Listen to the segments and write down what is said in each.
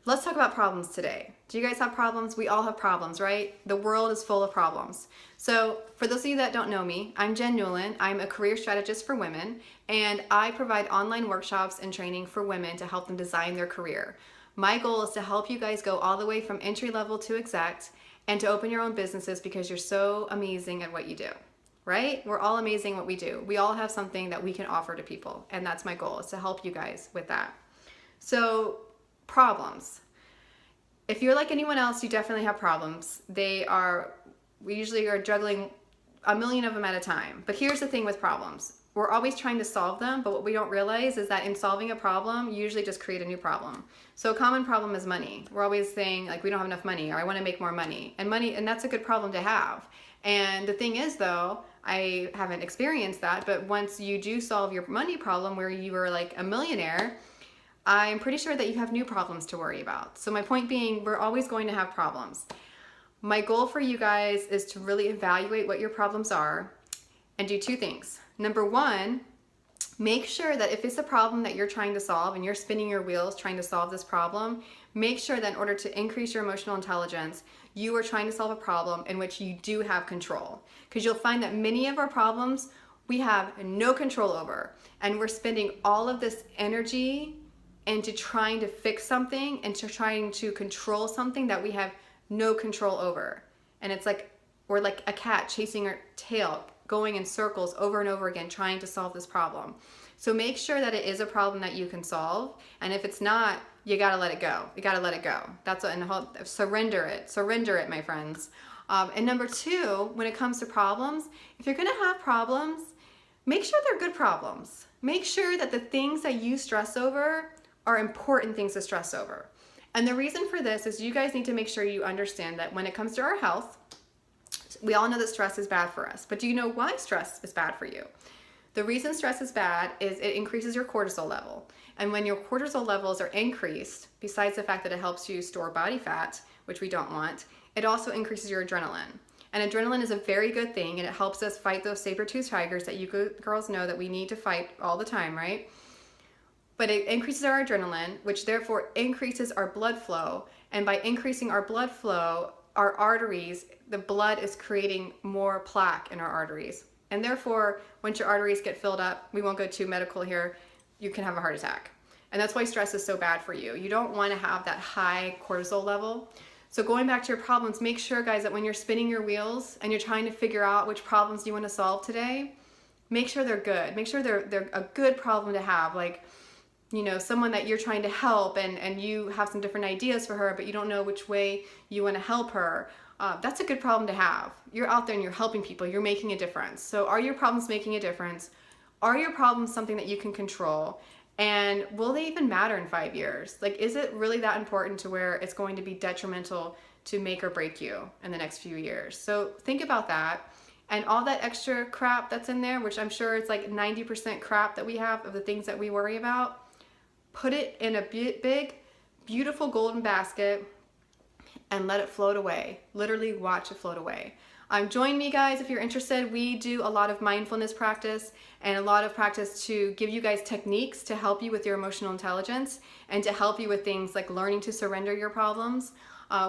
Let's talk about problems today. Do you guys have problems? We all have problems, right? The world is full of problems. So for those of you that don't know me, I'm Jen Newland. I'm a career strategist for women, and I provide online workshops and training for women to help them design their career. My goal is to help you guys go all the way from entry level to exec and to open your own businesses because you're so amazing at what you do, right? We're all amazing at what we do. We all have something that we can offer to people, and that's my goal, is to help you guys with that. So problems. If you're like anyone else, you definitely have problems. We usually are juggling a million of them at a time. But here's the thing with problems. We're always trying to solve them, but what we don't realize is that in solving a problem, you usually just create a new problem. So a common problem is money. We're always saying like we don't have enough money, or I want to make more money. And that's a good problem to have. And the thing is though, I haven't experienced that, but once you do solve your money problem where you were like a millionaire, I'm pretty sure that you have new problems to worry about. So my point being, we're always going to have problems. My goal for you guys is to really evaluate what your problems are and do two things. Number one, make sure that if it's a problem that you're trying to solve and you're spinning your wheels trying to solve this problem, make sure that in order to increase your emotional intelligence, you are trying to solve a problem in which you do have control. Because you'll find that many of our problems we have no control over, and we're spending all of this energy into trying to fix something and to trying to control something that we have no control over. And it's like we're like a cat chasing our tail, going in circles over and over again trying to solve this problem. So make sure that it is a problem that you can solve, and if it's not, you gotta let it go. You gotta let it go. That's what, and surrender it, my friends. And number two, when it comes to problems, if you're gonna have problems, make sure they're good problems. Make sure that the things that you stress over are important things to stress over. And the reason for this is you guys need to make sure you understand that when it comes to our health, we all know that stress is bad for us, but do you know why stress is bad for you? The reason stress is bad is it increases your cortisol level. And when your cortisol levels are increased, besides the fact that it helps you store body fat, which we don't want, it also increases your adrenaline. And adrenaline is a very good thing, and it helps us fight those saber-toothed tigers that you girls know that we need to fight all the time, right? But it increases our adrenaline, which therefore increases our blood flow. And by increasing our blood flow, our arteries, the blood is creating more plaque in our arteries. And therefore, once your arteries get filled up, we won't go too medical here, you can have a heart attack. And that's why stress is so bad for you. You don't want to have that high cortisol level. So going back to your problems, make sure, guys, that when you're spinning your wheels and you're trying to figure out which problems you want to solve today, make sure they're good. Make sure they're a good problem to have. Like, you know, someone that you're trying to help and you have some different ideas for her, but you don't know which way you want to help her. That's a good problem to have. You're out there and you're helping people. You're making a difference. So are your problems making a difference? Are your problems something that you can control? And will they even matter in 5 years? Like, is it really that important to where it's going to be detrimental to make or break you in the next few years? So think about that. And all that extra crap that's in there, which I'm sure it's like 90% crap that we have of the things that we worry about, put it in a big, beautiful golden basket and let it float away. Literally watch it float away. Join me, guys, if you're interested. We do a lot of mindfulness practice and a lot of practice to give you guys techniques to help you with your emotional intelligence and to help you with things like learning to surrender your problems.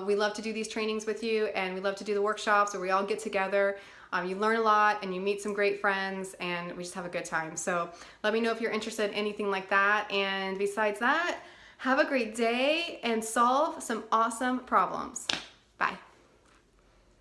We love to do these trainings with you, and we love to do the workshops where we all get together. You learn a lot and you meet some great friends, and we just have a good time. So let me know if you're interested in anything like that. And besides that, have a great day and solve some awesome problems. Bye.